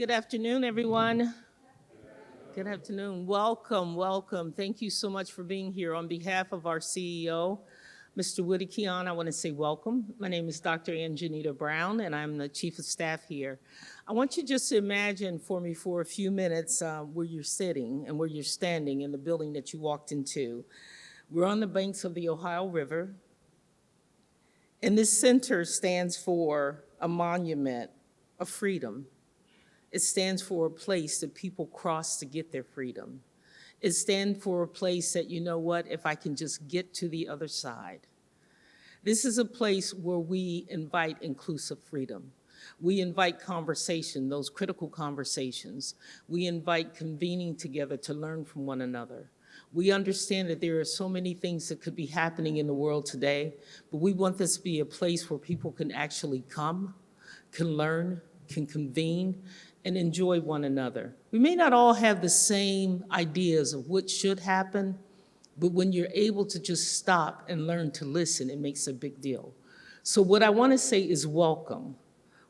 Good afternoon, everyone. Good afternoon. Welcome, welcome. Thank you so much for being here. On behalf of our CEO, Mr. Woody Keon, I want to say welcome. My name is Dr. Anjanita Brown, and I'm the Chief of Staff here. I want you just to imagine for me for a few minutes where you're sitting and where you're standing in the building that you walked into. We're on the banks of the Ohio River, and this center stands for a monument of freedom. It stands for a place that people cross to get their freedom. It stands for a place that, you know what, if I can just get to the other side. This is a place where we invite inclusive freedom. We invite conversation, those critical conversations. We invite convening together to learn from one another. We understand that there are so many things that could be happening in the world today, but we want this to be a place where people can actually come, can learn, can convene, and enjoy one another. We may not all have the same ideas of what should happen, but when you're able to just stop and learn to listen, it makes a big deal. So what I want to say is welcome.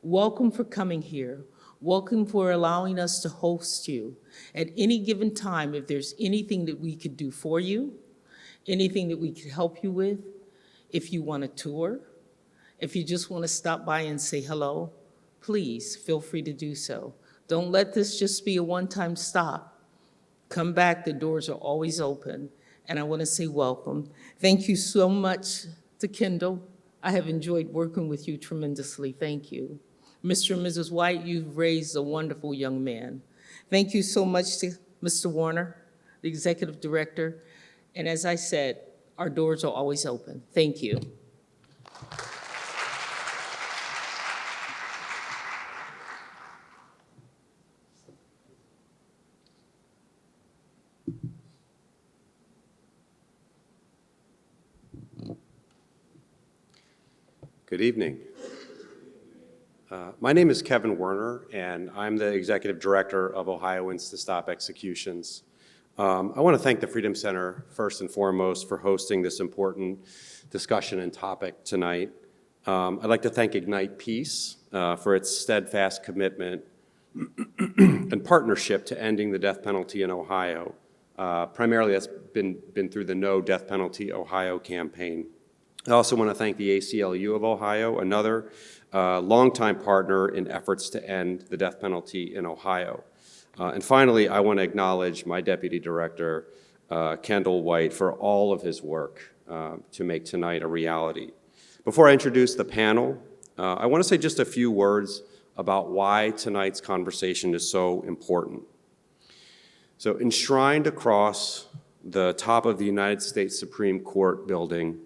Welcome for coming here. Welcome for allowing us to host you. At any given time, if there's anything that we could do for you, anything that we could help you with, if you want a tour, if you just want to stop by and say hello, please feel free to do so. Don't let this just be a one-time stop. Come back, the doors are always open. And I want to say welcome. Thank you so much to Kendall. I have enjoyed working with you tremendously. Thank you. Mr. and Mrs. White, you've raised a wonderful young man. Thank you so much to Mr. Warner, the executive director. And as I said, our doors are always open. Thank you. Good evening. My name is Kevin Werner, and I'm the Executive Director of Ohioans to Stop Executions. I want to thank the Freedom Center, first and foremost, for hosting this important discussion and topic tonight. I'd like to thank Ignite Peace for its steadfast commitment and partnership to ending the death penalty in Ohio. Primarily, that's been through the No Death Penalty Ohio campaign. I also want to thank the ACLU of Ohio, another longtime partner in efforts to end the death penalty in Ohio. And finally, I want to acknowledge my Deputy Director, Kendall White, for all of his work to make tonight a reality. Before I introduce the panel, I want to say just a few words about why tonight's conversation is so important. So enshrined across the top of the United States Supreme Court building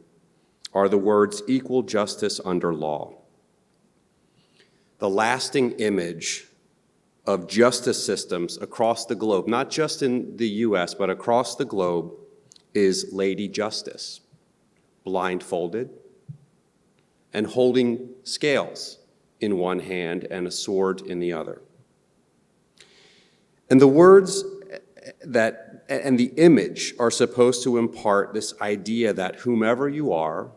are the words equal justice under law. The lasting image of justice systems across the globe, not just in the US, but across the globe, is Lady Justice, blindfolded and holding scales in one hand and a sword in the other. And the words and the image are supposed to impart this idea that whomever you are,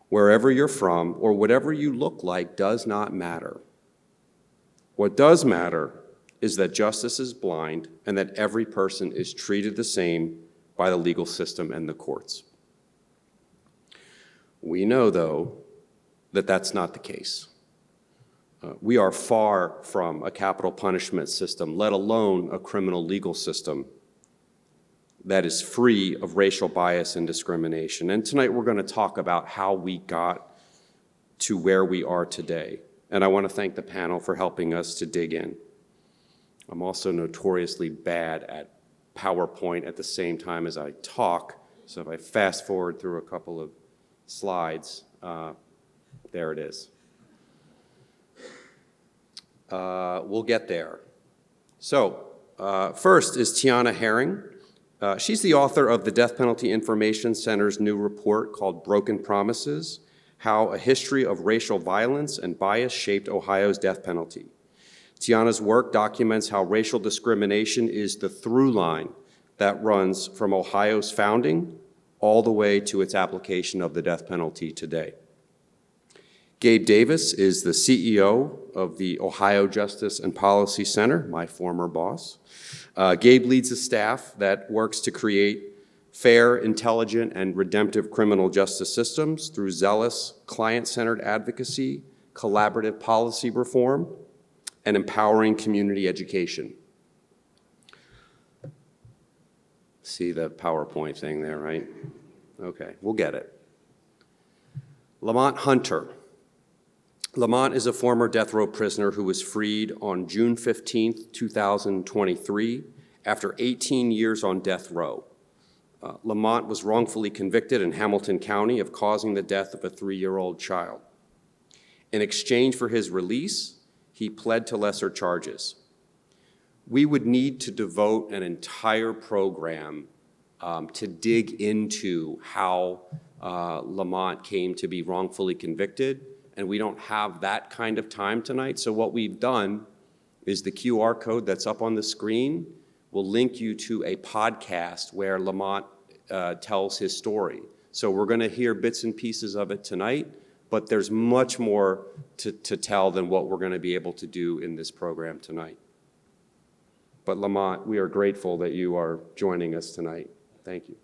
wherever you're from, or whatever you look like does not matter. What does matter is that justice is blind and that every person is treated the same by the legal system and the courts. We know, though, that that's not the case. We are far from a capital punishment system, let alone a criminal legal system that is free of racial bias and discrimination. And tonight we're going to talk about how we got to where we are today. And I want to thank the panel for helping us to dig in. I'm also notoriously bad at PowerPoint at the same time as I talk. So if I fast forward through a couple of slides, there it is. We'll get there. So first is Tiana Herring. She's the author of the Death Penalty Information Center's new report called Broken Promises: How a History of Racial Violence and Bias Shaped Ohio's Death Penalty. Tiana's work documents how racial discrimination is the through line that runs from Ohio's founding all the way to its application of the death penalty today. Gabe Davis is the CEO of the Ohio Justice and Policy Center, my former boss. Gabe leads a staff that works to create fair, intelligent, and redemptive criminal justice systems through zealous, client-centered advocacy, collaborative policy reform, and empowering community education. See the PowerPoint thing there, right? Okay, we'll get it. Lamont Hunter. Lamont is a former death row prisoner who was freed on June 15, 2023, after 18 years on death row. Lamont was wrongfully convicted in Hamilton County of causing the death of a 3-year-old child. In exchange for his release, he pled to lesser charges. We would need to devote an entire program to dig into how Lamont came to be wrongfully convicted, and we don't have that kind of time tonight. So what we've done is the QR code that's up on the screen will link you to a podcast where Lamont tells his story. So we're going to hear bits and pieces of it tonight, but there's much more to tell than what we're going to be able to do in this program tonight. But Lamont, we are grateful that you are joining us tonight. Thank you.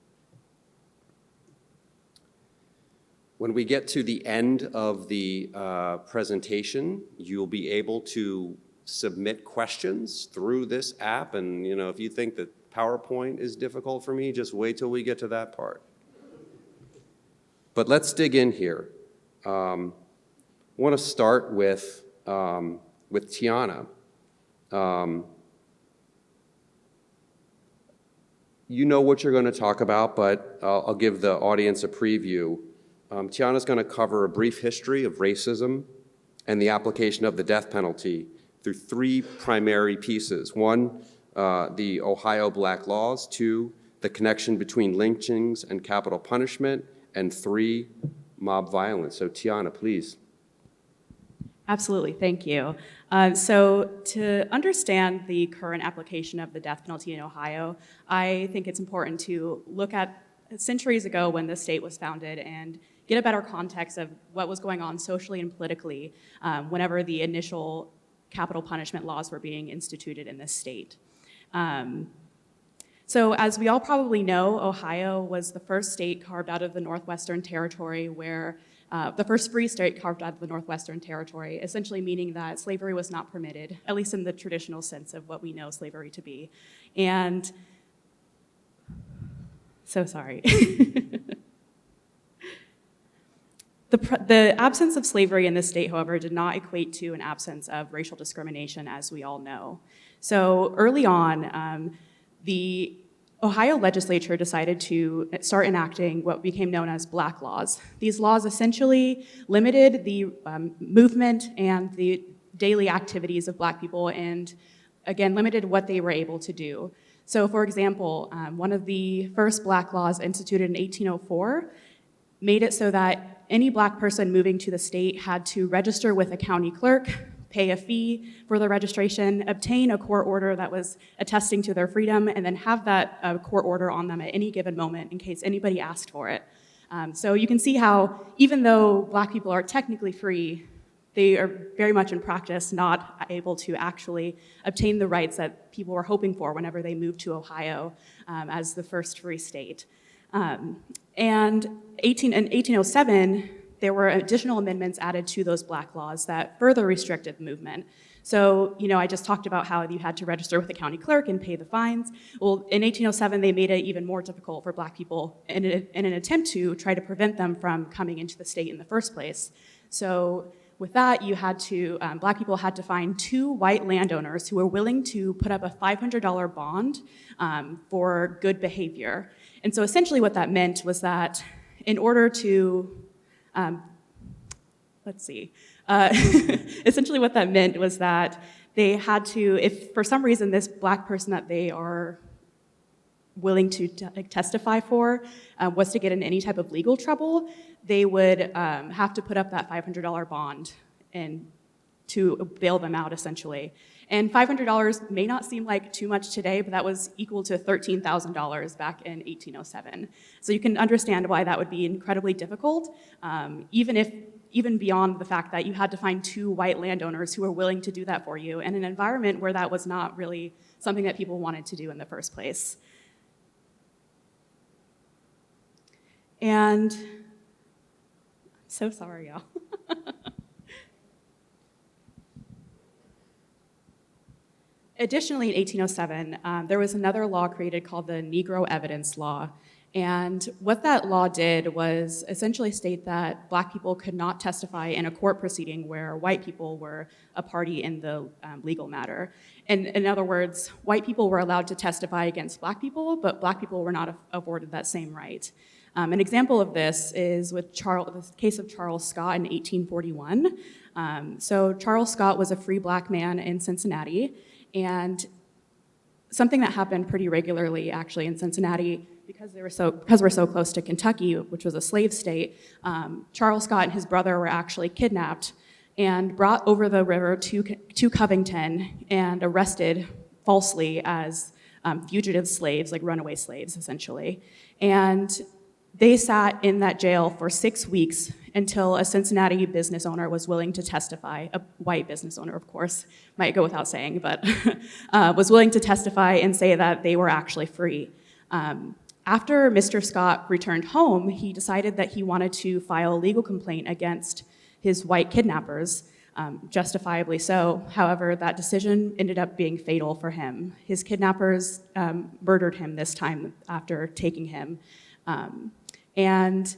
When we get to the end of the presentation, you'll be able to submit questions through this app. And if you think that PowerPoint is difficult for me, just wait till we get to that part. But let's dig in here. I want to start with Tiana. You know what you're going to talk about, but I'll give the audience a preview. Tiana's going to cover a brief history of racism and the application of the death penalty through 3 primary pieces. 1, the Ohio Black laws. 2, the connection between lynchings and capital punishment. And 3, mob violence. So Tiana, please. Absolutely, thank you. So to understand the current application of the death penalty in Ohio, I think it's important to look at centuries ago when the state was founded and get a better context of what was going on socially and politically whenever the initial capital punishment laws were being instituted in this state. So as we all probably know, Ohio was the first state carved out of the Northwestern Territory where the first free state carved out of the Northwestern Territory, essentially meaning that slavery was not permitted, at least in the traditional sense of what we know slavery to be. And so sorry. The absence of slavery in this state, however, did not equate to an absence of racial discrimination, as we all know. So early on, the Ohio legislature decided to start enacting what became known as Black laws. These laws essentially limited the movement and the daily activities of Black people and, again, limited what they were able to do. So, for example, one of the first Black laws instituted in 1804 made it so that any Black person moving to the state had to register with a county clerk, pay a fee for the registration, obtain a court order that was attesting to their freedom, and then have that court order on them at any given moment in case anybody asked for it. So you can see how, even though Black people are technically free, they are very much in practice not able to actually obtain the rights that people were hoping for whenever they moved to Ohio as the first free state. And in 1807, there were additional amendments added to those Black laws that further restricted movement. So, I just talked about how you had to register with the county clerk and pay the fines. Well, in 1807, they made it even more difficult for Black people in an attempt to try to prevent them from coming into the state in the first place. So with that, Black people had to find 2 white landowners who were willing to put up a $500 bond for good behavior. And so essentially what that meant was that in order to, essentially what that meant was that they had to, if for some reason this Black person that they are willing to testify for was to get in any type of legal trouble, they would have to put up that $500 bond and to bail them out, essentially. And $500 may not seem like too much today, but that was equal to $13,000 back in 1807. So you can understand why that would be incredibly difficult, even if even beyond the fact that you had to find 2 white landowners who were willing to do that for you in an environment where that was not really something that people wanted to do in the first place. And I'm so sorry, y'all. Additionally, in 1807, there was another law created called the Negro Evidence Law. And what that law did was essentially state that Black people could not testify in a court proceeding where white people were a party in the legal matter. And in other words, white people were allowed to testify against Black people, but Black people were not afforded that same right. An example of this is with the case of Charles Scott in 1841. So Charles Scott was a free Black man in Cincinnati, and something that happened pretty regularly actually in Cincinnati, because we're so close to Kentucky, which was a slave state, Charles Scott and his brother were actually kidnapped and brought over the river to Covington and arrested falsely as fugitive slaves, like runaway slaves, essentially. And they sat in that jail for 6 weeks until a Cincinnati business owner was willing to testify, a white business owner, of course, might go without saying, but was willing to testify and say that they were actually free. After Mr. Scott returned home, he decided that he wanted to file a legal complaint against his white kidnappers, justifiably so. However, that decision ended up being fatal for him. His kidnappers murdered him this time after taking him. And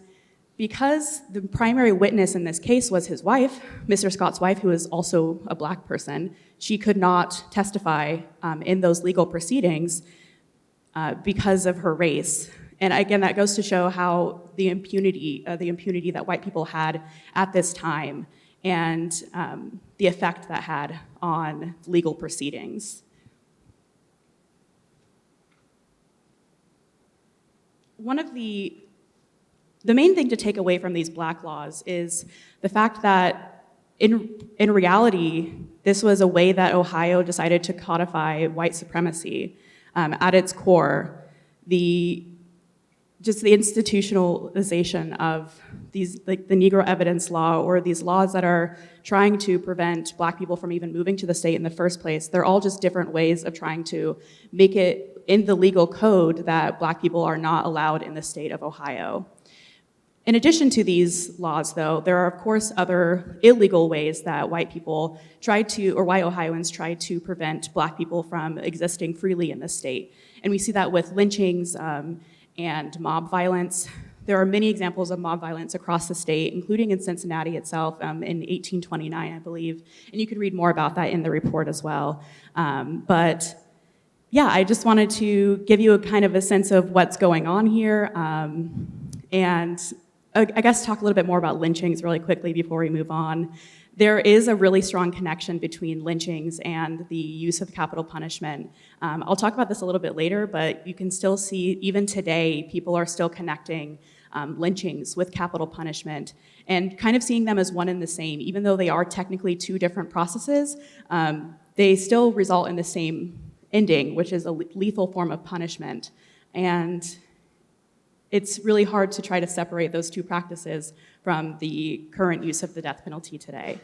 because the primary witness in this case was his wife, Mr. Scott's wife, who is also a Black person, she could not testify in those legal proceedings because of her race. And again, that goes to show how the impunity that white people had at this time and the effect that had on legal proceedings. One of the main thing to take away from these Black laws is the fact that in reality, this was a way that Ohio decided to codify white supremacy. At its core, the institutionalization of these, like the Negro Evidence Law, or these laws that are trying to prevent Black people from even moving to the state in the first place, they're all just different ways of trying to make it in the legal code that Black people are not allowed in the state of Ohio. In addition to these laws, though, there are, of course, other illegal ways that white people white Ohioans tried to prevent Black people from existing freely in the state. And we see that with lynchings and mob violence. There are many examples of mob violence across the state, including in Cincinnati itself in 1829, I believe. And you can read more about that in the report as well. But yeah, I just wanted to give you a kind of a sense of what's going on here. And I guess talk a little bit more about lynchings really quickly before we move on. There is a really strong connection between lynchings and the use of capital punishment. I'll talk about this a little bit later, but you can still see, even today, people are still connecting lynchings with capital punishment and kind of seeing them as one and the same. Even though they are technically 2 different processes, they still result in the same ending, which is a lethal form of punishment. And it's really hard to try to separate those 2 practices from the current use of the death penalty today.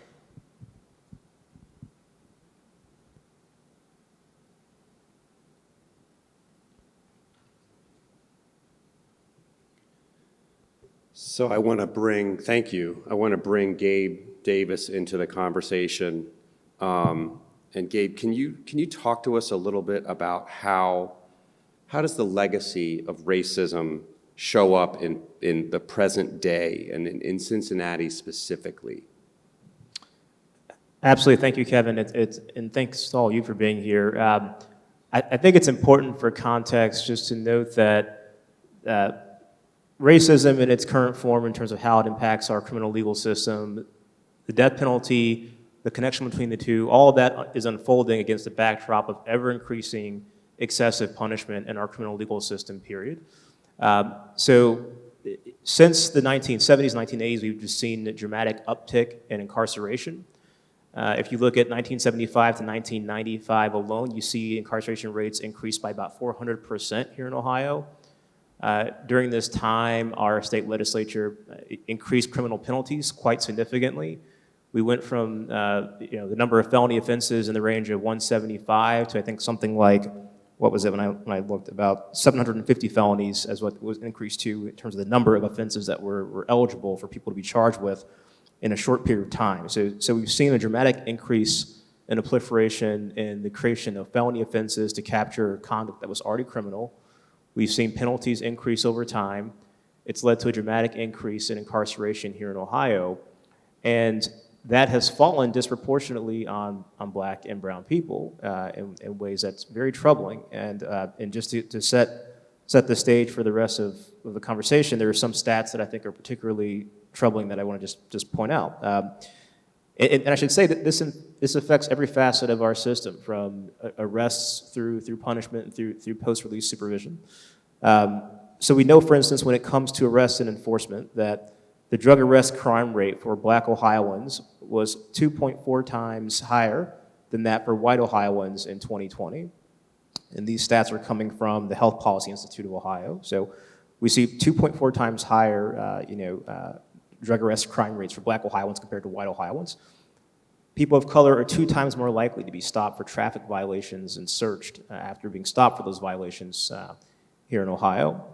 So I want to bring Gabe Davis into the conversation. And Gabe, can you talk to us a little bit about how does the legacy of racism show up in the present day and in Cincinnati specifically? Absolutely. Thank you, Kevin. And thanks to all you for being here. I think it's important for context just to note that racism in its current form in terms of how it impacts our criminal legal system, the death penalty, the connection between the two, all of that is unfolding against the backdrop of ever-increasing excessive punishment in our criminal legal system, period. So since the 1970s, 1980s, we've just seen a dramatic uptick in incarceration. If you look at 1975 to 1995 alone, you see incarceration rates increased by about 400% here in Ohio. During this time, our state legislature increased criminal penalties quite significantly. We went from the number of felony offenses in the range of 175 to I think something like, what was it when I looked, about 750 felonies as what was increased to in terms of the number of offenses that were eligible for people to be charged with in a short period of time. So we've seen a dramatic increase in the proliferation and the creation of felony offenses to capture conduct that was already criminal. We've seen penalties increase over time. It's led to a dramatic increase in incarceration here in Ohio, and that has fallen disproportionately on black and brown people in ways that's very troubling. And just to set the stage for the rest of the conversation, there are some stats that I think are particularly troubling that I want to just point out. And I should say that this affects every facet of our system, from arrests through punishment and through post-release supervision. So we know, for instance, when it comes to arrest and enforcement, that the drug arrest crime rate for black Ohioans was 2.4 times higher than that for white Ohioans in 2020. And these stats are coming from the Health Policy Institute of Ohio. So we see 2.4 times higher drug arrest crime rates for black Ohioans compared to white Ohioans. People of color are 2 times more likely to be stopped for traffic violations and searched after being stopped for those violations here in Ohio.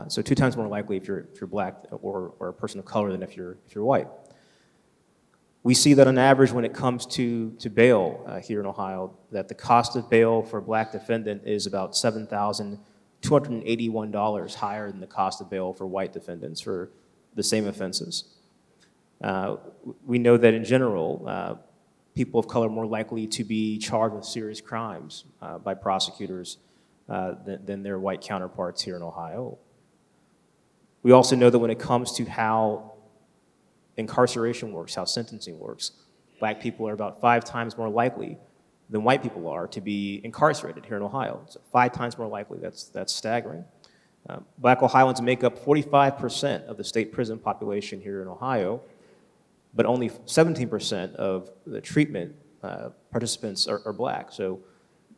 So 2 times more likely if you're black or a person of color than if you're white. We see that on average when it comes to bail here in Ohio, that the cost of bail for a black defendant is about $7,281 higher than the cost of bail for white defendants for the same offenses. We know that in general, people of color are more likely to be charged with serious crimes by prosecutors than their white counterparts here in Ohio. We also know that when it comes to how incarceration works, how sentencing works, black people are about 5 times more likely than white people are to be incarcerated here in Ohio. So 5 times more likely, that's staggering. Black Ohioans make up 45% of the state prison population here in Ohio, but only 17% of the treatment participants are black. So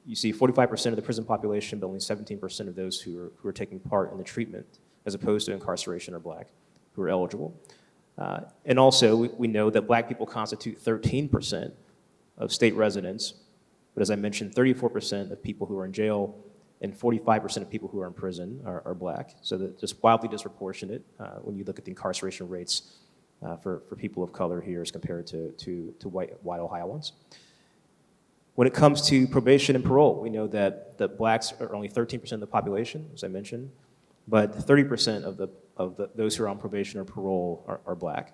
you see 45% of the prison population, but only 17% of those who are taking part in the treatment, as opposed to incarceration, are black, who are eligible. And also, we know that black people constitute 13% of state residents, but as I mentioned, 34% of people who are in jail and 45% of people who are in prison are black. So that's just wildly disproportionate when you look at the incarceration rates for people of color here as compared to white Ohioans. When it comes to probation and parole, we know that blacks are only 13% of the population, as I mentioned, but 30% of those who are on probation or parole are black.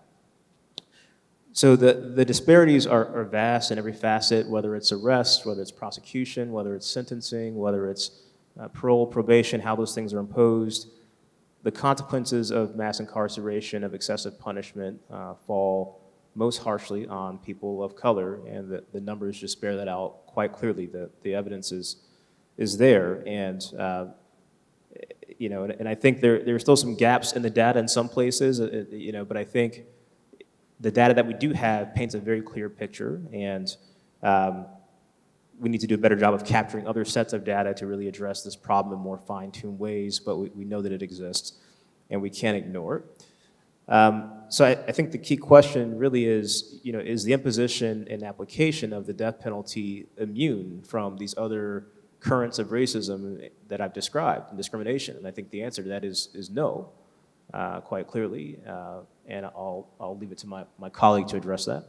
So the disparities are vast in every facet, whether it's arrest, whether it's prosecution, whether it's sentencing, whether it's parole, probation, how those things are imposed. The consequences of mass incarceration, of excessive punishment, fall most harshly on people of color, and the numbers just bear that out quite clearly. The evidence is there, and and I think there are still some gaps in the data in some places, but I think the data that we do have paints a very clear picture, and we need to do a better job of capturing other sets of data to really address this problem in more fine-tuned ways, but we know that it exists, and we can't ignore it. So I think the key question really is the imposition and application of the death penalty immune from these other currents of racism that I've described, and discrimination? And I think the answer to that is no, quite clearly, and I'll leave it to my colleague to address that.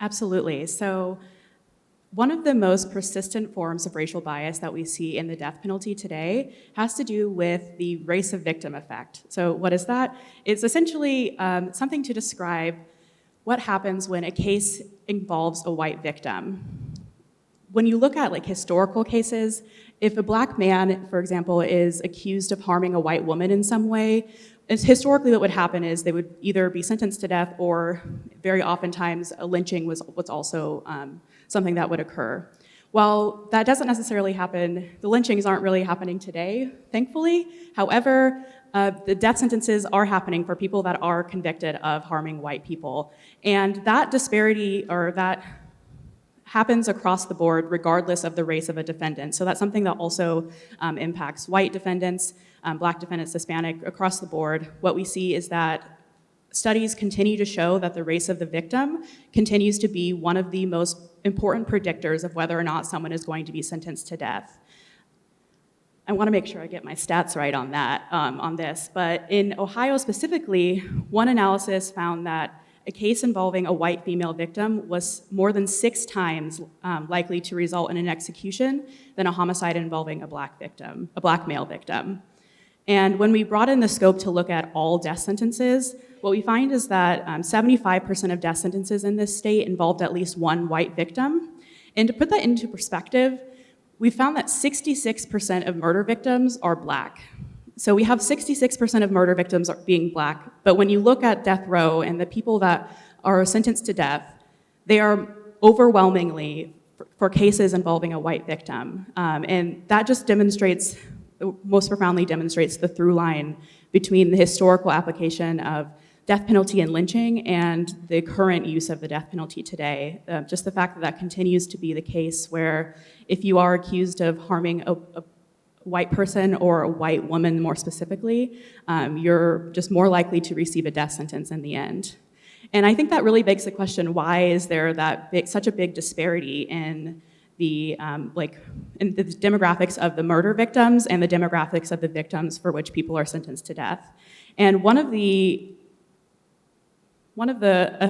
Absolutely. So one of the most persistent forms of racial bias that we see in the death penalty today has to do with the race of victim effect. So what is that? It's essentially something to describe what happens when a case involves a white victim. When you look at historical cases, if a black man, for example, is accused of harming a white woman in some way, historically what would happen is they would either be sentenced to death, or very oftentimes a lynching was also something that would occur. While that doesn't necessarily happen, the lynchings aren't really happening today, thankfully. However, the death sentences are happening for people that are convicted of harming white people. And that disparity, or that happens across the board regardless of the race of a defendant. So that's something that also impacts white defendants, black defendants, Hispanic, across the board. What we see is that studies continue to show that the race of the victim continues to be one of the most important predictors of whether or not someone is going to be sentenced to death. I want to make sure I get my stats right on that, on this, but in Ohio specifically, one analysis found that a case involving a white female victim was more than 6 times likely to result in an execution than a homicide involving a black male victim. And when we brought in the scope to look at all death sentences, what we find is that 75% of death sentences in this state involved at least one white victim. And to put that into perspective, we found that 66% of murder victims are black. So we have 66% of murder victims being black, but when you look at death row and the people that are sentenced to death, they are overwhelmingly for cases involving a white victim. And that just demonstrates, most profoundly demonstrates the through line between the historical application of death penalty and lynching and the current use of the death penalty today. Just the fact that that continues to be the case where if you are accused of harming a white person or a white woman more specifically, you're just more likely to receive a death sentence in the end. And I think that really begs the question, why is there such a big disparity in the in the demographics of the murder victims and the demographics of the victims for which people are sentenced to death? And one of the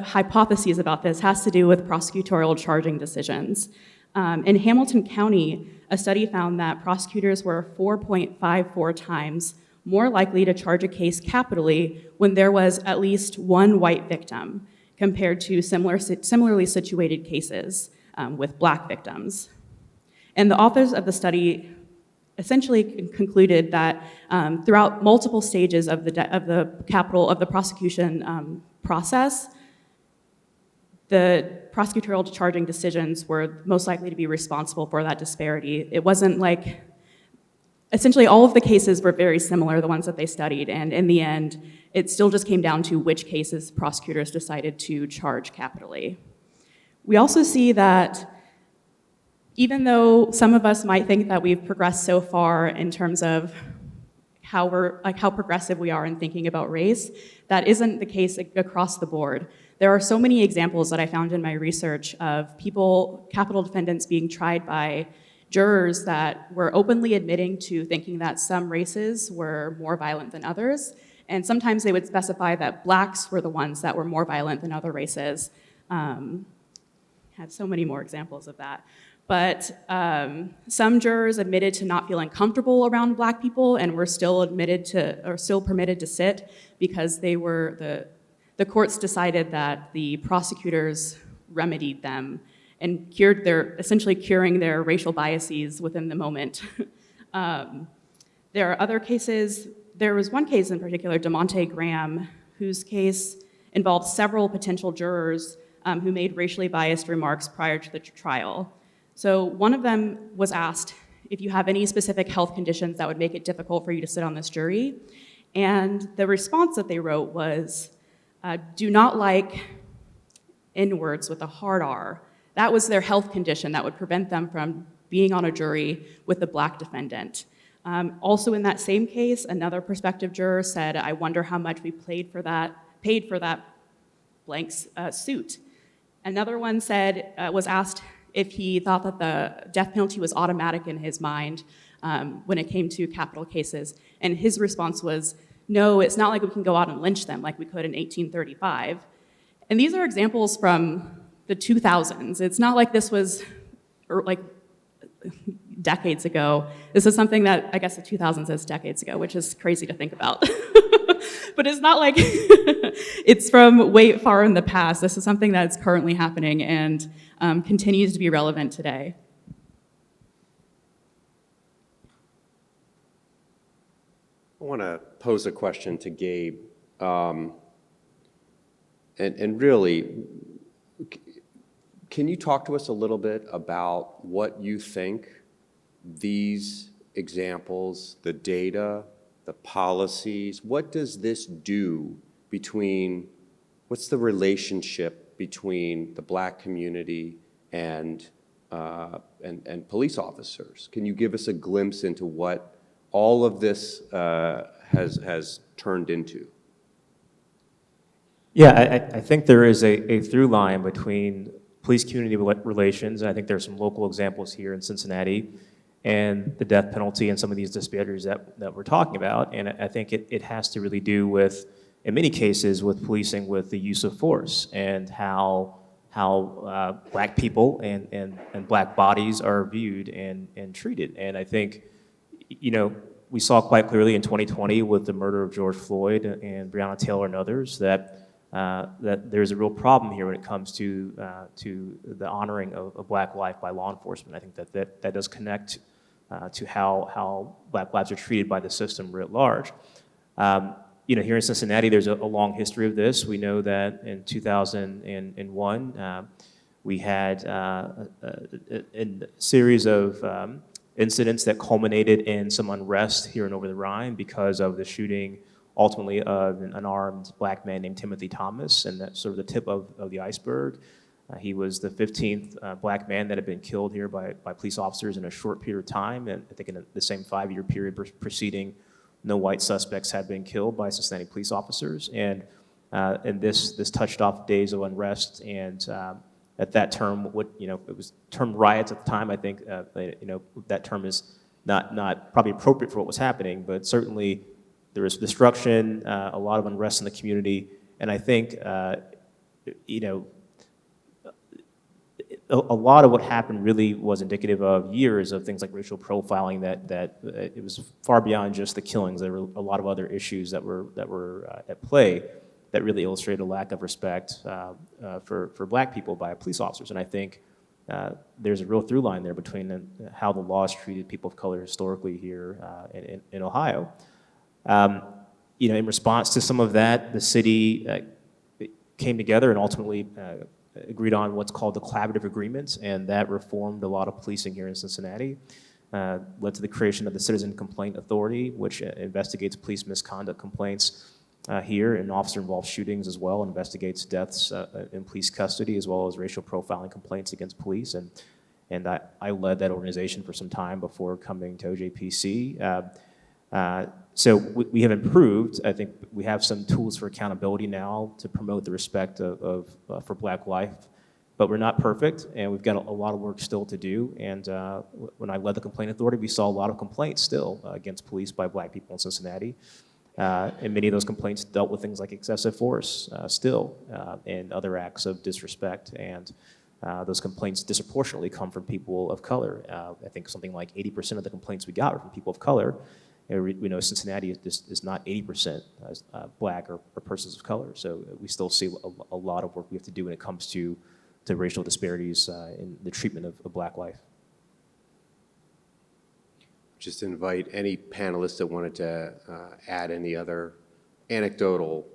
hypotheses about this has to do with prosecutorial charging decisions. In Hamilton County, a study found that prosecutors were 4.54 times more likely to charge a case capitally when there was at least one white victim compared to similarly situated cases with black victims. And the authors of the study essentially concluded that throughout multiple stages of the prosecution process, the prosecutorial charging decisions were most likely to be responsible for that disparity. It wasn't like, essentially all of the cases were very similar, the ones that they studied, and in the end, it still just came down to which cases prosecutors decided to charge capitally. We also see that even though some of us might think that we've progressed so far in terms of how progressive we are in thinking about race, that isn't the case across the board. There are so many examples that I found in my research of capital defendants being tried by jurors that were openly admitting to thinking that some races were more violent than others, and sometimes they would specify that blacks were the ones that were more violent than other races. Had so many more examples of that. But some jurors admitted to not feeling comfortable around black people and were still permitted to sit because the courts decided that the prosecutors remedied them and essentially curing their racial biases within the moment. There are other cases. There was one case in particular, DeMonte Graham, whose case involved several potential jurors who made racially biased remarks prior to the trial. So one of them was asked if you have any specific health conditions that would make it difficult for you to sit on this jury. And the response that they wrote was, do not like N-words with a hard R. That was their health condition that would prevent them from being on a jury with a black defendant. Also in that same case, another prospective juror said, I wonder how much we paid for that blank's suit. Another one said, was asked if he thought that the death penalty was automatic in his mind when it came to capital cases. And his response was, no, it's not like we can go out and lynch them like we could in 1835. And these are examples from the 2000s. It's not like this was like decades ago. This is something that, I guess the 2000s is decades ago, which is crazy to think about. But it's not like it's from way far in the past. This is something that's currently happening and continues to be relevant today. I want to pose a question to Gabe. And really, can you talk to us a little bit about what you think these examples, the data, the policies, what does this do what's the relationship between the black community and police officers. Can you give us a glimpse into what all of this has turned into? Yeah, I think there is a through line between police community relations, and I think there's some local examples here in Cincinnati, and the death penalty and some of these disparities that we're talking about. And I think it has to really do with, in many cases, with policing with the use of force and how black people and black bodies are viewed and treated. And I think, we saw quite clearly in 2020 with the murder of George Floyd and Breonna Taylor and others that there's a real problem here when it comes to the honoring of black life by law enforcement. I think that does connect to how black lives are treated by the system writ large. Here in Cincinnati, there's a long history of this. We know that in 2001, we had a series of incidents that culminated in some unrest here and over the Rhine because of the shooting, ultimately, of an unarmed black man named Timothy Thomas, and that's sort of the tip of the iceberg. He was the 15th black man that had been killed here by police officers in a short period of time, and I think in the same 5-year period preceding, no white suspects had been killed by Cincinnati police officers, and this touched off days of unrest, and at that term, it was termed riots at the time. I think that term is not probably appropriate for what was happening, but certainly there was destruction, a lot of unrest in the community, and I think a lot of what happened really was indicative of years of things like racial profiling that it was far beyond just the killings. There were a lot of other issues that were at play that really illustrated a lack of respect for black people by police officers. And I think there's a real through line there between how the law has treated people of color historically here in Ohio. In response to some of that, the city came together and ultimately agreed on what's called the collaborative agreements, and that reformed a lot of policing here in Cincinnati. Led to the creation of the Citizen Complaint Authority, which investigates police misconduct complaints here, and officer-involved shootings as well, investigates deaths in police custody, as well as racial profiling complaints against police. And I led that organization for some time before coming to OJPC. So we have improved. I think we have some tools for accountability now to promote the respect for black life, but we're not perfect, and we've got a lot of work still to do. And when I led the Complaint Authority, we saw a lot of complaints still against police by black people in Cincinnati. And many of those complaints dealt with things like excessive force still, and other acts of disrespect. And those complaints disproportionately come from people of color. I think something like 80% of the complaints we got were from people of color. And we know Cincinnati is not 80% black or persons of color. So we still see a lot of work we have to do when it comes to racial disparities in the treatment of black life. Just invite any panelists that wanted to add any other anecdotal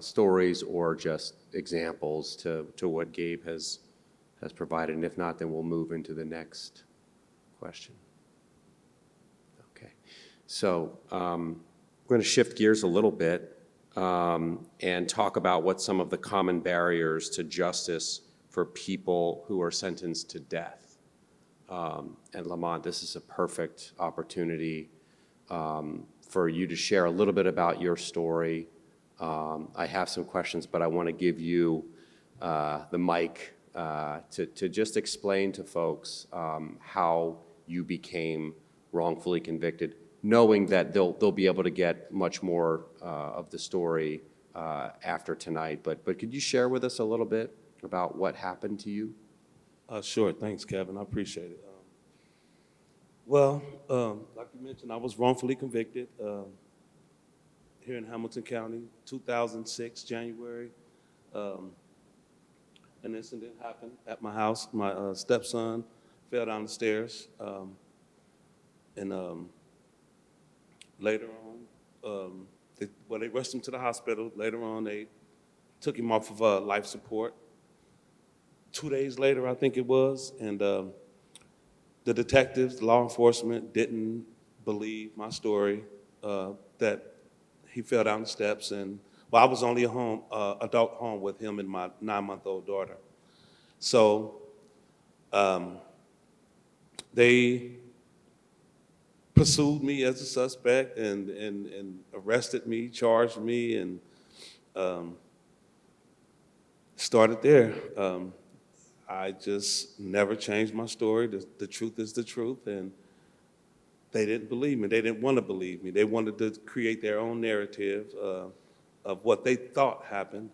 stories or just examples to what Gabe has provided. And if not, then we'll move into the next question. Okay. So we're going to shift gears a little bit and talk about what some of the common barriers to justice for people who are sentenced to death. And Lamont, this is a perfect opportunity for you to share a little bit about your story. I have some questions, but I want to give you the mic to just explain to folks how you became wrongfully convicted, knowing that they'll be able to get much more of the story after tonight. But could you share with us a little bit about what happened to you? Sure. Thanks, Kevin. I appreciate it. Well, like you mentioned, I was wrongfully convicted here in Hamilton County, 2006, January. An incident happened at my house. My stepson fell down the stairs. And later on, they rushed him to the hospital. Later on, they took him off of life support. 2 days later, I think it was, and the detectives, law enforcement didn't believe my story that he fell down the steps. And well, I was only adult home with him and my 9-month-old daughter. So They pursued me as a suspect and arrested me, charged me, and started there. I just never changed my story. The truth is the truth, and they didn't believe me. They didn't want to believe me. They wanted to create their own narrative of what they thought happened.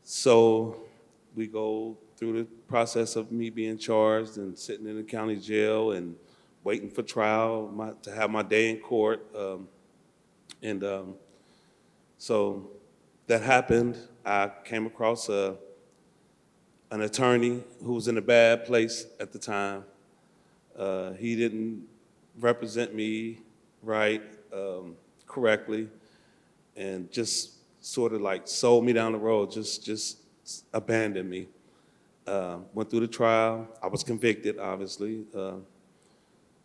So we go through the process of me being charged and sitting in the county jail and waiting for trial, to have my day in court. So that happened. I came across an attorney who was in a bad place at the time. He didn't represent me right, correctly, and just sort of like sold me down the road, just abandoned me. Went through the trial. I was convicted, obviously.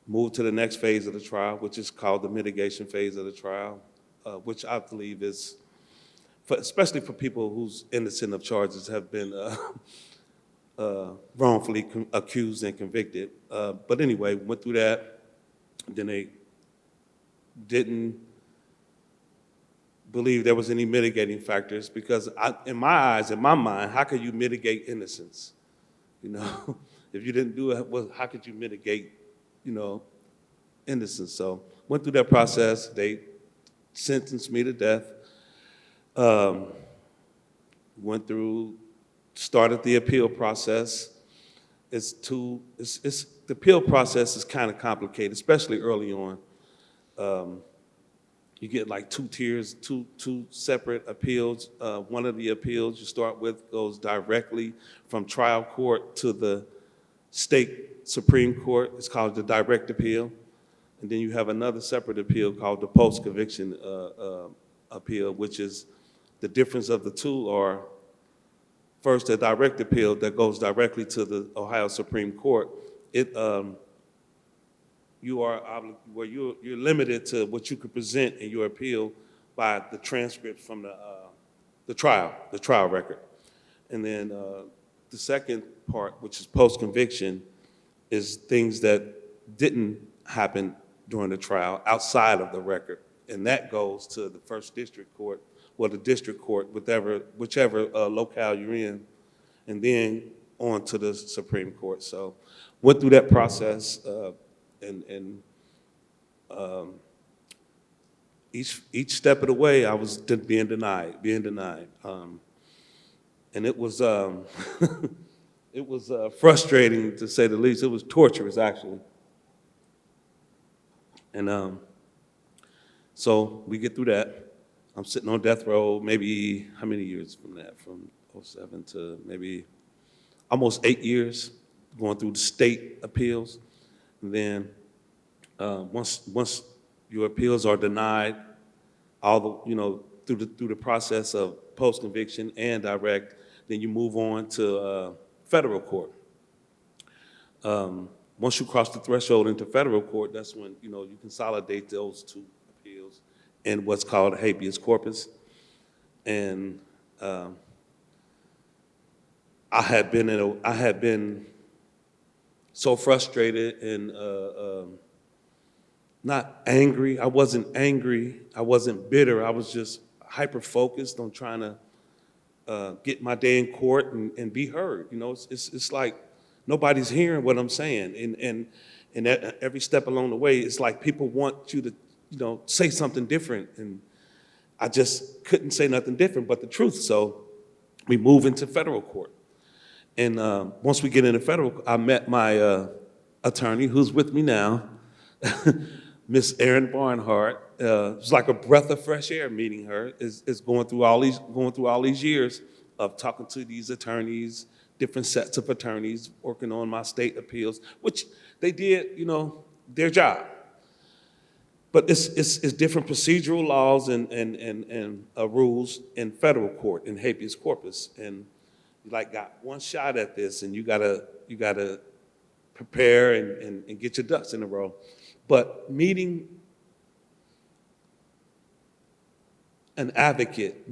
Moved to the next phase of the trial, which is called the mitigation phase of the trial, which I believe is, especially for people who's innocent of charges have been wrongfully accused and convicted. But anyway, went through that. Then they didn't believe there was any mitigating factors because in my eyes, in my mind, how could you mitigate innocence? You know, if you didn't do it, well, how could you mitigate, innocence? So went through that process. They sentenced me to death. Started the appeal process. The appeal process is kind of complicated, especially early on. You get like two tiers, two separate appeals. One of the appeals you start with goes directly from trial court to the state Supreme Court. It's called the direct appeal. And then you have another separate appeal called the post-conviction appeal, which is the difference of the two are, first, a direct appeal that goes directly to the Ohio Supreme Court. You're limited to what you could present in your appeal by the transcript from the trial record. And then the second part, which is post-conviction, is things that didn't happen during the trial outside of the record. And that goes to the first district court, or the district court, whichever locale you're in, and then on to the Supreme Court. So went through that process, and each step of the way, I was being denied. And it was it was frustrating, to say the least. It was torturous, actually. And so we get through that. I'm sitting on death row, maybe, how many years from that? From 07 to maybe almost 8 years, going through the state appeals. And then once your appeals are denied, through the process of post-conviction and direct, then you move on to federal court. Once you cross the threshold into federal court, that's when you consolidate those two appeals in what's called habeas corpus. And I had been so frustrated and not angry. I wasn't angry. I wasn't bitter. I was just hyper-focused on trying to get my day in court and be heard. It's like nobody's hearing what I'm saying. And at every step along the way, it's like people want you to, say something different. And I just couldn't say nothing different but the truth. So we move into federal court. And once we get into federal, I met my attorney, who's with me now, Miss Erin Barnhart. It's like a breath of fresh air meeting her. Is going through all these years of talking to these attorneys, different sets of attorneys, working on my state appeals, which they did, their job. But it's different procedural laws and rules in federal court, in habeas corpus, and you got one shot at this, and you gotta prepare and get your ducks in a row. But meeting an advocate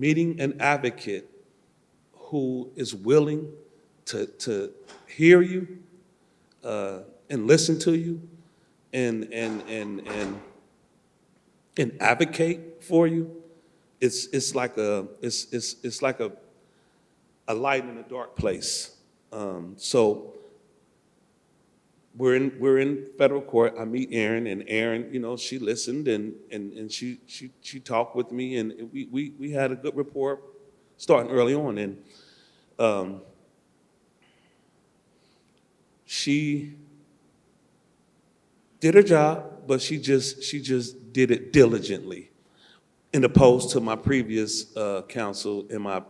who is willing to hear you and listen to you and advocate for you. It's like a light in a dark place. So we're in federal court. I meet Erin, and Erin, you know, she listened and she talked with me, and we had a good rapport starting early on. And she did her job, but she just did it diligently, in opposed to my previous counsel and my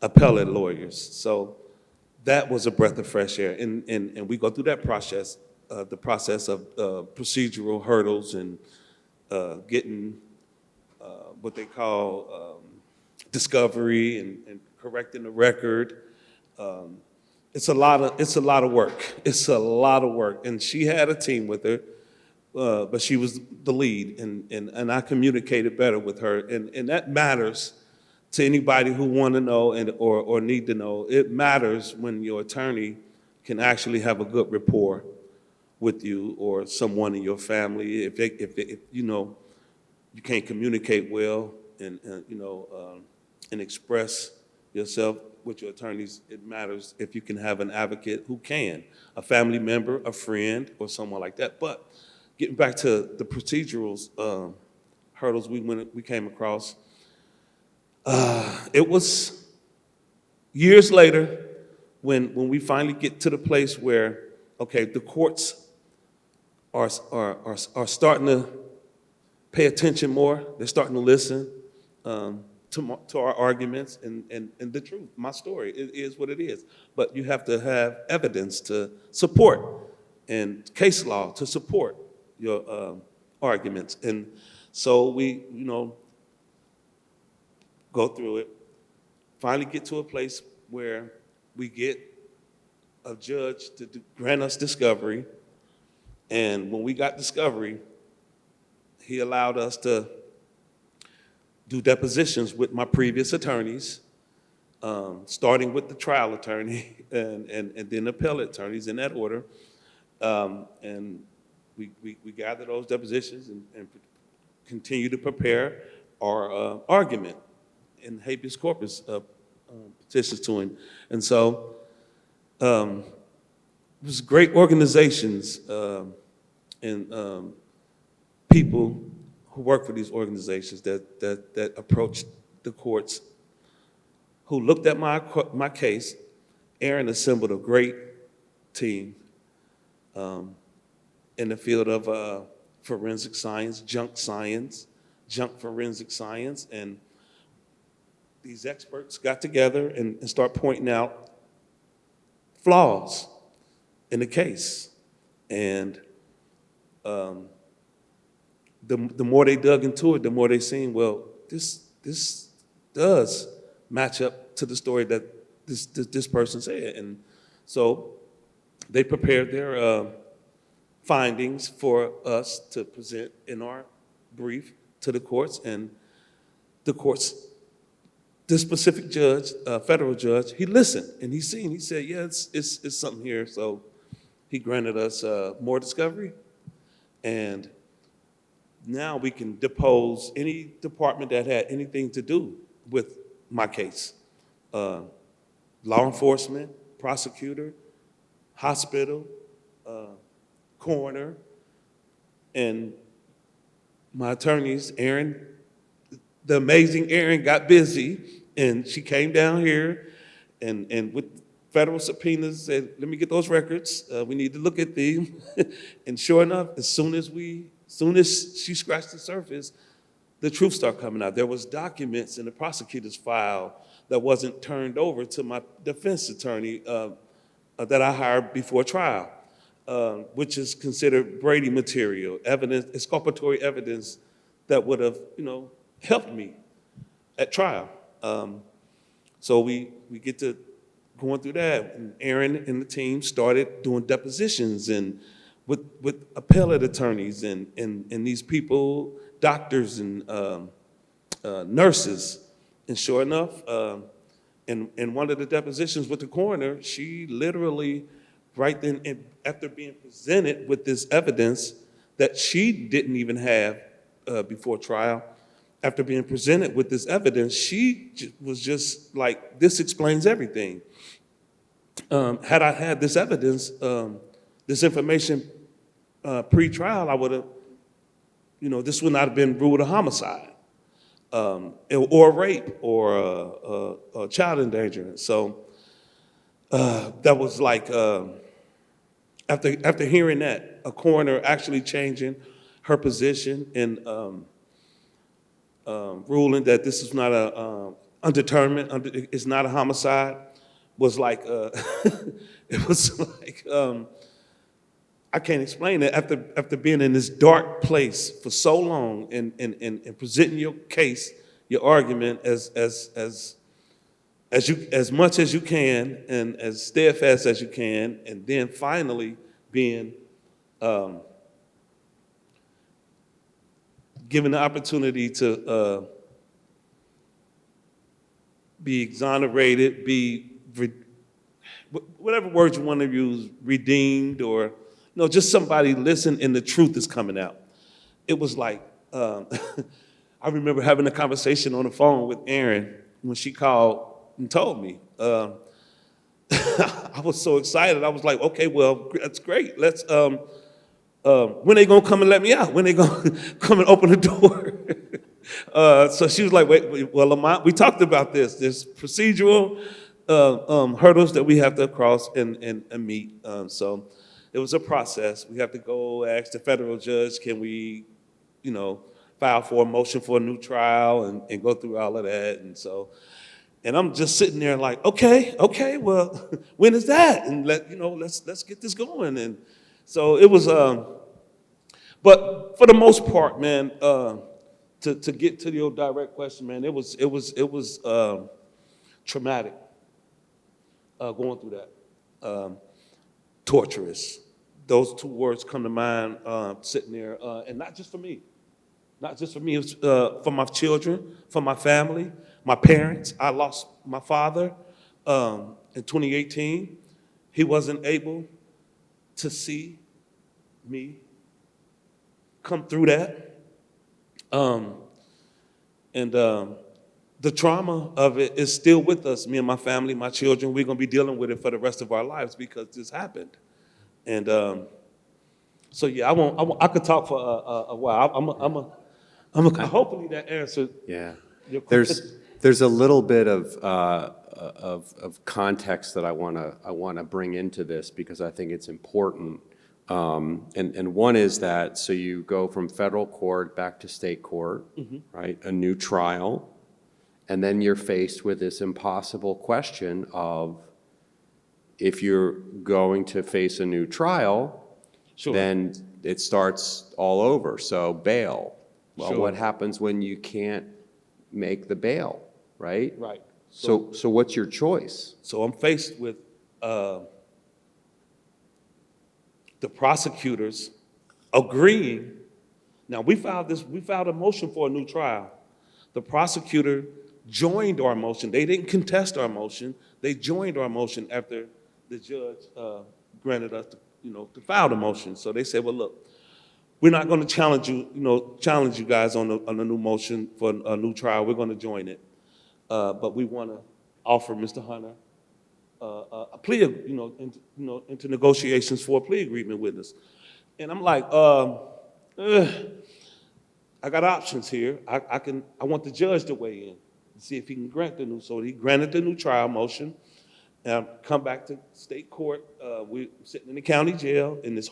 appellate lawyers. So that was a breath of fresh air. And we go through that process, the process of procedural hurdles and getting what they call discovery and correcting the record. It's a lot of work. It's a lot of work. And she had a team with her, but she was the lead, and I communicated better with her. And that matters to anybody who want to know or need to know. It matters when your attorney can actually have a good rapport with you or someone in your family. If you know you can't communicate well and express yourself with your attorneys, it matters if you can have an advocate who can, a family member, a friend, or someone like that. But getting back to the procedural hurdles we came across, it was years later when we finally get to the place where, okay, the courts are starting to pay attention more. They're starting to listen to our arguments and the truth. My story is what it is. But you have to have evidence to support and case law to support your arguments. And so we, go through it, finally get to a place where we get a judge to grant us discovery. And when we got discovery, he allowed us to do depositions with my previous attorneys, starting with the trial attorney and then appellate attorneys in that order. And we gathered those depositions and continue to prepare our argument in habeas corpus petitions to him. And so it was great organizations and people who work for these organizations that approached the courts, who looked at my case. Erin assembled a great team in the field of forensic science, junk forensic science, and these experts got together and start pointing out flaws in the case. And the more they dug into it, the more they seen, well, this does match up to the story that this person said. And so they prepared their findings for us to present in our brief to the courts, and the courts, this specific judge, federal judge, he listened and he said, yeah, it's something here. So he granted us more discovery, and now we can depose any department that had anything to do with my case. Law enforcement, prosecutor, hospital, coroner, and my attorneys, Erin, the amazing Erin, got busy, and she came down here and with federal subpoenas said, let me get those records. We need to look at them. And sure enough, as soon as she scratched the surface, the truth started coming out. There was documents in the prosecutor's file that wasn't turned over to my defense attorney that I hired before trial, which is considered Brady material, evidence, exculpatory evidence that would have, helped me at trial. So we get to going through that, and Erin and the team started doing depositions and with appellate attorneys and these people, doctors and nurses. And sure enough, In one of the depositions with the coroner, she literally, right then, after being presented with this evidence that she didn't even have before trial, after being presented with this evidence, she was just like, this explains everything. Had I had this evidence, this information pre-trial, I would have, this would not have been ruled a homicide. Or rape or child endangerment. So that was like, after hearing that, a coroner actually changing her position and ruling that this is not a undetermined, it's not a homicide, was like, it was like, I can't explain it. After being in this dark place for so long and presenting your case, your argument as much as you can and as steadfast as you can, and then finally being given the opportunity to be exonerated, whatever words you want to use, redeemed, or just somebody listen and the truth is coming out. It was like, I remember having a conversation on the phone with Erin when she called and told me. I was so excited. I was like, okay, well, that's great. Let's, when they gonna come and let me out? When they gonna come and open the door? So she was like, wait, well, Lamont, we talked about this. There's procedural hurdles that we have to cross and meet. So it was a process. We have to go ask the federal judge, can we, file for a motion for a new trial and go through all of that. And I'm just sitting there like, okay, well, when is that? And let's get this going. And so it was, but for the most part, man, to get to your direct question, man, it was traumatic going through that. Torturous. Those two words come to mind sitting there, and not just for me. Not just for me, it was for my children, for my family, my parents. I lost my father in 2018. He wasn't able to see me come through that. The trauma of it is still with us, me and my family, my children. We're going to be dealing with it for the rest of our lives because this happened. And so, yeah, I could talk for a while. Hopefully that answered your question. There's a little bit of context that I want to bring into this because I think it's important. And one is that, so you go from federal court back to state court, right? A new trial. And then you're faced with this impossible question of, if you're going to face a new trial, Sure. then it starts all over. So bail. Well, Sure. what happens when you can't make the bail, right? Right. So what's your choice? So I'm faced with the prosecutors agreeing. Now, we filed a motion for a new trial. The prosecutor joined our motion. They didn't contest our motion. They joined our motion after the judge granted us to file the motion. So they said, well, look, we're not going to challenge you guys on a new motion for a new trial. We're going to join it. But we want to offer Mr. Hunter a plea, into negotiations for a plea agreement with us. And I'm like, I got options here. I want the judge to weigh in and see if he can grant the new. So he granted the new trial motion. And I've come back to state court. We're sitting in the county jail in this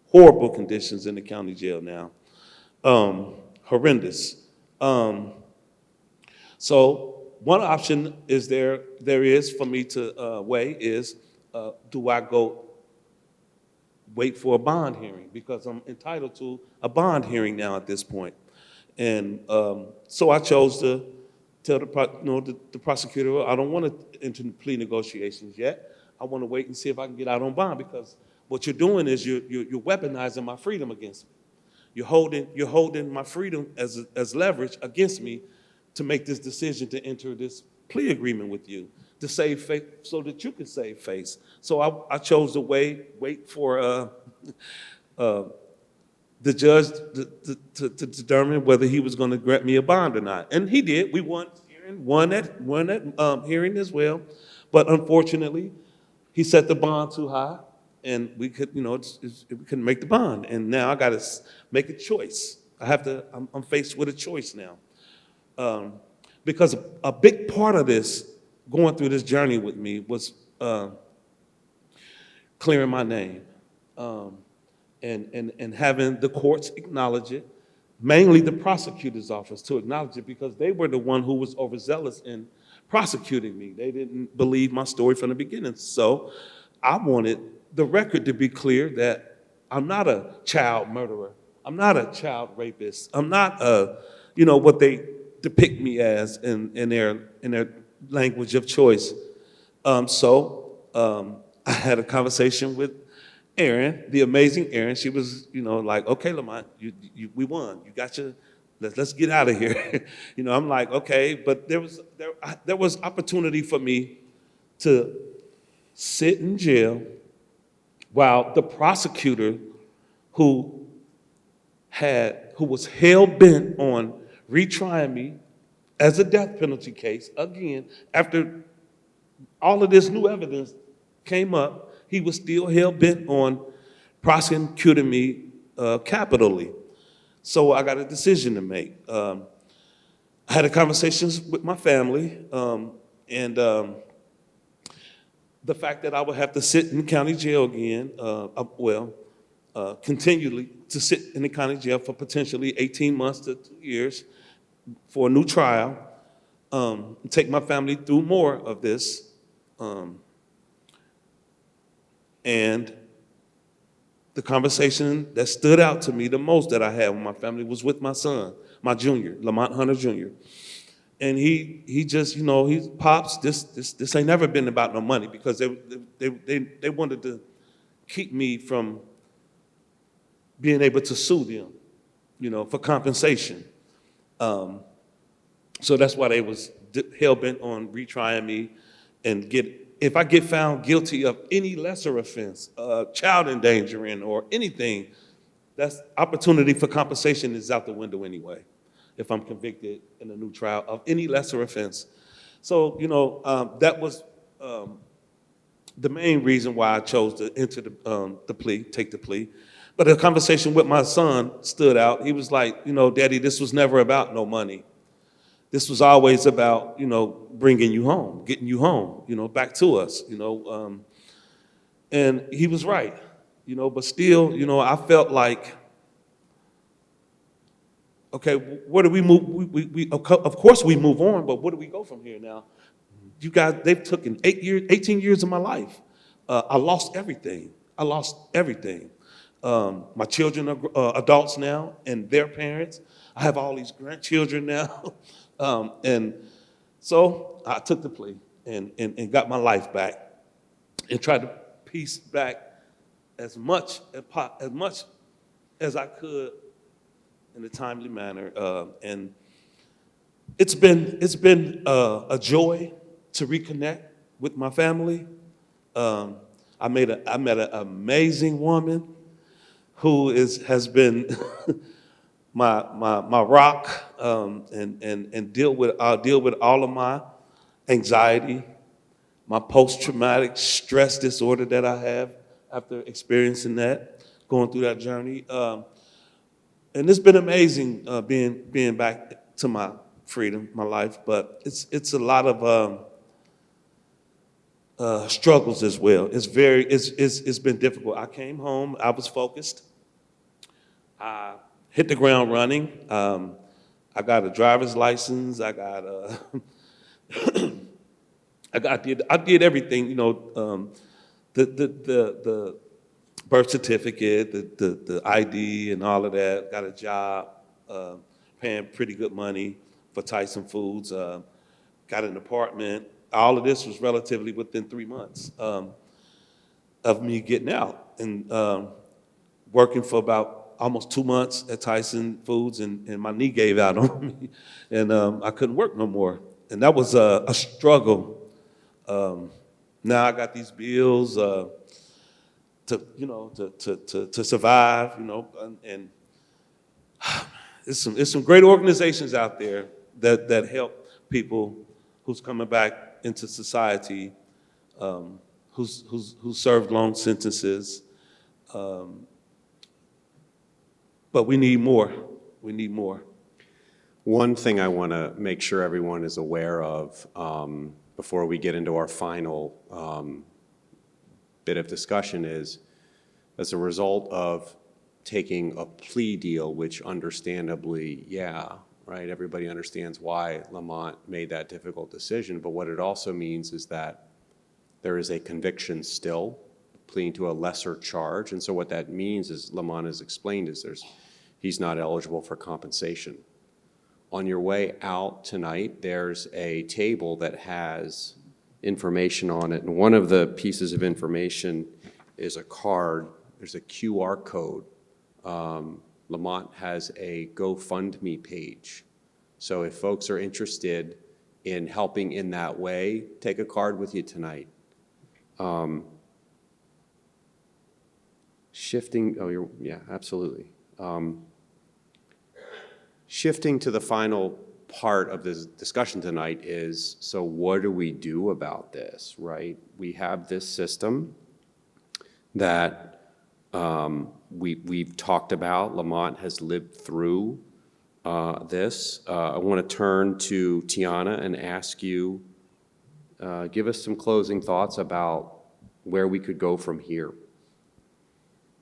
horrible conditions in the county jail now. Horrendous. So one option is there is for me to weigh is, do I go wait for a bond hearing? Because I'm entitled to a bond hearing now at this point. And so I chose to tell the prosecutor, I don't want to enter plea negotiations yet. I want to wait and see if I can get out on bond, because what you're doing is you're weaponizing my freedom against me. You're holding my freedom as leverage against me to make this decision to enter this plea agreement with you to save face so that you can save face. So I chose to wait for the judge to determine whether he was going to grant me a bond or not. And he did. We won that hearing as well. But unfortunately, he set the bond too high, and we couldn't make the bond. And now I got to make a choice. I'm faced with a choice now. Because a big part of this, going through this journey with me, was clearing my name. And having the courts acknowledge it, mainly the prosecutor's office to acknowledge it, because they were the one who was overzealous in prosecuting me. They didn't believe my story from the beginning. So I wanted the record to be clear that I'm not a child murderer. I'm not a child rapist. I'm not what they depict me as in their language of choice. So I had a conversation with Erin, the amazing Erin. She was, like, okay, Lamont, we won. You got your, let's get out of here. I'm like, okay, but there was opportunity for me to sit in jail while the prosecutor who was hell-bent on retrying me as a death penalty case, again, after all of this new evidence came up, he was still hell-bent on prosecuting me capitally. So I got a decision to make. I had a conversation with my family, and the fact that I would have to sit in county jail again, continually to sit in the county jail for potentially 18 months to 2 years for a new trial, take my family through more of this. And the conversation that stood out to me the most that I had with my family was with my son, my junior, Lamont Hunter Jr. And he just, he's Pops, this ain't never been about no money, because they wanted to keep me from being able to sue them, for compensation. So that's why they was hell-bent on retrying me and if I get found guilty of any lesser offense, child endangering or anything, that's opportunity for compensation is out the window anyway, if I'm convicted in a new trial of any lesser offense. So, that was the main reason why I chose to enter take the plea. But the conversation with my son stood out. He was like, Daddy, this was never about no money. This was always about, bringing you home, getting you home, back to us, and he was right, but still, I felt like, okay, where do we move? We of course we move on, but where do we go from here now? You guys, they've taken 18 years of my life. I lost everything. My children are adults now, and their parents. I have all these grandchildren now. And so I took the plea and got my life back and tried to piece back as much as I could in a timely manner. And it's been a joy to reconnect with my family. I met an amazing woman who has been my rock, and I'll deal with all of my anxiety, my post-traumatic stress disorder that I have after experiencing that, going through that journey. And it's been amazing being back to my freedom, my life, but it's a lot of struggles as well. It's been difficult. I came home, I was focused. I hit the ground running. I got a driver's license. I did everything. The birth certificate, the ID, and all of that. Got a job, paying pretty good money for Tyson Foods. Got an apartment. All of this was relatively within 3 months of me getting out and working for about almost 2 months at Tyson Foods, and my knee gave out on me, and I couldn't work no more. And that was a struggle. Now I got these bills to survive, and it's some great organizations out there that help people who's coming back into society, who's served long sentences. But we need more. We need more. One thing I want to make sure everyone is aware of before we get into our final bit of discussion is, as a result of taking a plea deal, which understandably, yeah, right, everybody understands why Lamont made that difficult decision, but what it also means is that there is a conviction still, pleading to a lesser charge, and so what that means, as Lamont has explained, is he's not eligible for compensation. On your way out tonight, there's a table that has information on it, and one of the pieces of information is a card. There's a QR code. Lamont has a GoFundMe page. So if folks are interested in helping in that way, take a card with you tonight. Yeah, absolutely. Shifting to the final part of this discussion tonight is, so what do we do about this, right? We have this system that we've talked about. Lamont has lived through this. I want to turn to Tiana and ask you, give us some closing thoughts about where we could go from here.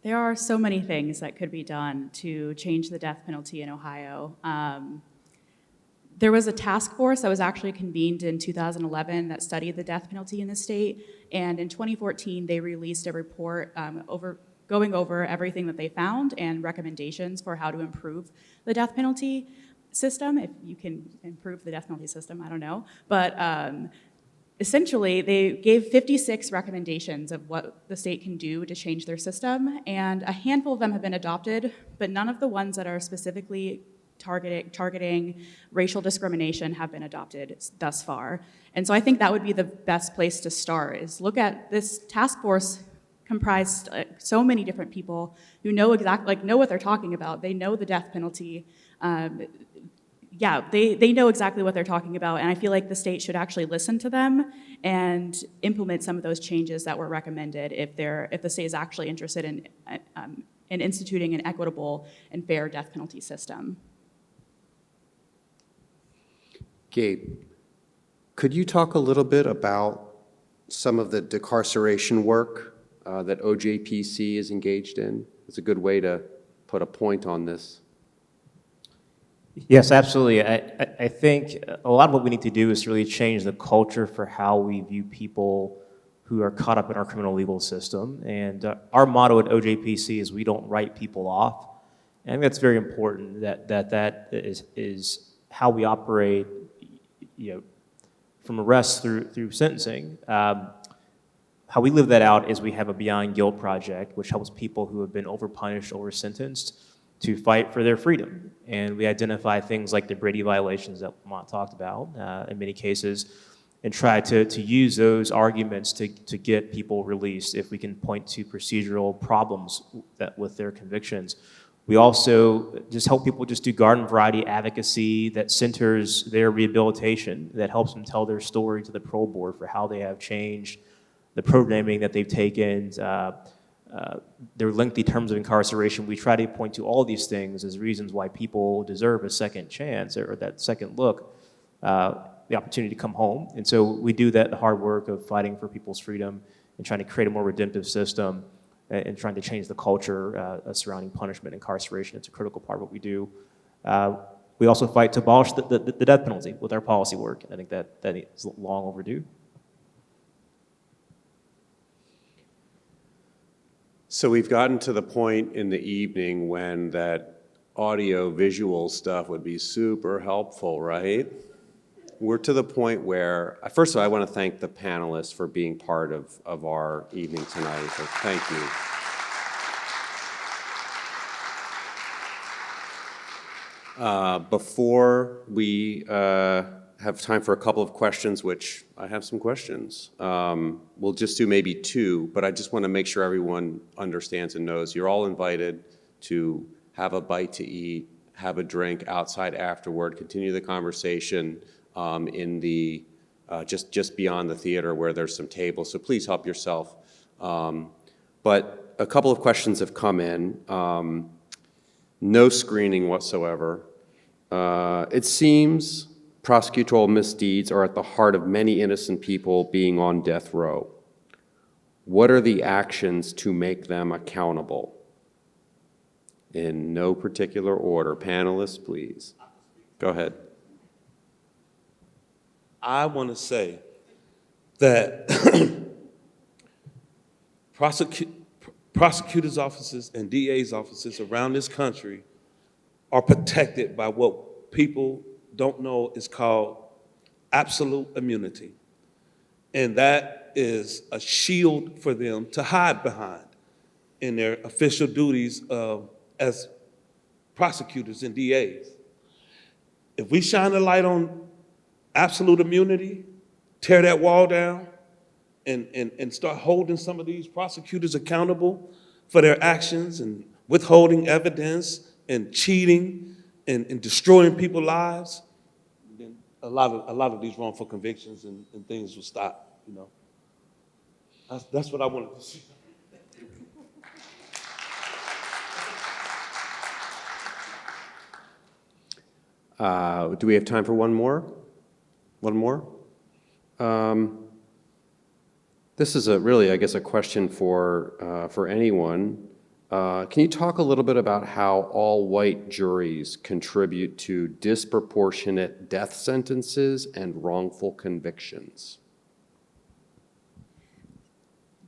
There are so many things that could be done to change the death penalty in Ohio. There was a task force that was actually convened in 2011 that studied the death penalty in the state, and in 2014 they released a report going over everything that they found and recommendations for how to improve the death penalty system, if you can improve the death penalty system, I don't know. But essentially, they gave 56 recommendations of what the state can do to change their system, and a handful of them have been adopted, but none of the ones that are specifically targeting racial discrimination have been adopted thus far. And so I think that would be the best place to start, is look at this task force comprised so many different people who know know what they're talking about. They know the death penalty. They know exactly what they're talking about, and I feel like the state should actually listen to them and implement some of those changes that were recommended if the state is actually interested in instituting an equitable and fair death penalty system. Gabe, could you talk a little bit about some of the decarceration work that OJPC is engaged in? It's a good way to put a point on this. Yes, absolutely. I think a lot of what we need to do is really change the culture for how we view people who are caught up in our criminal legal system. And our motto at OJPC is we don't write people off. And I think that's very important, that is how we operate, from arrest through sentencing. How we live that out is we have a Beyond Guilt project, which helps people who have been overpunished, oversentenced, to fight for their freedom. And we identify things like the Brady violations that Lamont talked about in many cases, and try to use those arguments to get people released if we can point to procedural problems with their convictions. We also just help people just do garden variety advocacy that centers their rehabilitation, that helps them tell their story to the parole board for how they have changed, the programming that they've taken, their lengthy terms of incarceration. We try to point to all these things as reasons why people deserve a second chance or that second look, the opportunity to come home. And so we do that hard work of fighting for people's freedom and trying to create a more redemptive system and trying to change the culture surrounding punishment and incarceration. It's a critical part of what we do. We also fight to abolish the death penalty with our policy work. And I think that is long overdue. So we've gotten to the point in the evening when that audio visual stuff would be super helpful, right? We're to the point where, first of all, I want to thank the panelists for being part of our evening tonight. So thank you. Before we have time for a couple of questions, which I have some questions. We'll just do maybe two, but I just want to make sure everyone understands and knows you're all invited to have a bite to eat, have a drink outside afterward, continue the conversation in the just beyond the theater where there's some tables. So please help yourself. But a couple of questions have come in. No screening whatsoever. It seems prosecutorial misdeeds are at the heart of many innocent people being on death row. What are the actions to make them accountable? In no particular order. Panelists, please. Go ahead. I want to say that prosecutors' offices and DA's offices around this country are protected by what people don't know is called absolute immunity. And that is a shield for them to hide behind in their official duties as prosecutors and DAs. If we shine a light on absolute immunity, tear that wall down, and start holding some of these prosecutors accountable for their actions and withholding evidence and cheating and destroying people's lives, then a lot of these wrongful convictions and things will stop, you know. That's what I wanted to see. Do we have time for one more? One more? This is really, I guess, a question for anyone. Can you talk a little bit about how all-white juries contribute to disproportionate death sentences and wrongful convictions?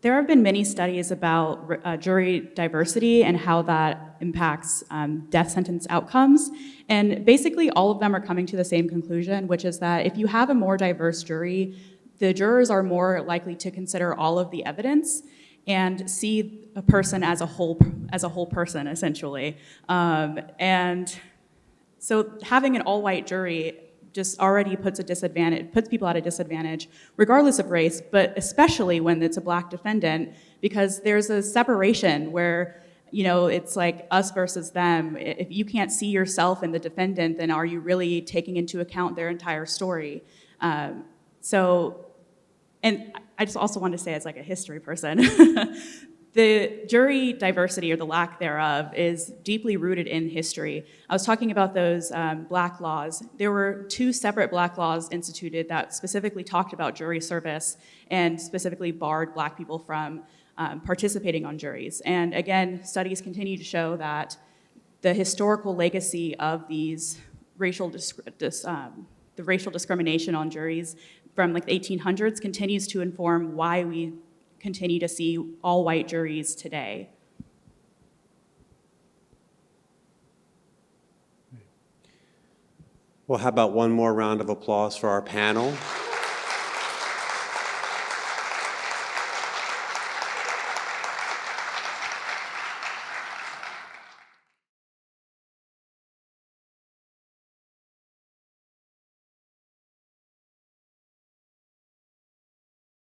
There have been many studies about jury diversity and how that impacts death sentence outcomes. And basically, all of them are coming to the same conclusion, which is that if you have a more diverse jury, the jurors are more likely to consider all of the evidence and see a person as a whole person, essentially. And so having an all-white jury just already puts people at a disadvantage, regardless of race, but especially when it's a Black defendant, because there's a separation where, you know, it's like us versus them. If you can't see yourself in the defendant, then are you really taking into account their entire story? And I just also want to say, as like a history person, the jury diversity, or the lack thereof, is deeply rooted in history. I was talking about those Black laws. There were 2 separate Black laws instituted that specifically talked about jury service and specifically barred Black people from participating on juries. And again, studies continue to show that the historical legacy of these racial discrimination on juries from like the 1800s continues to inform why we continue to see all-white juries today. Well, how about one more round of applause for our panel?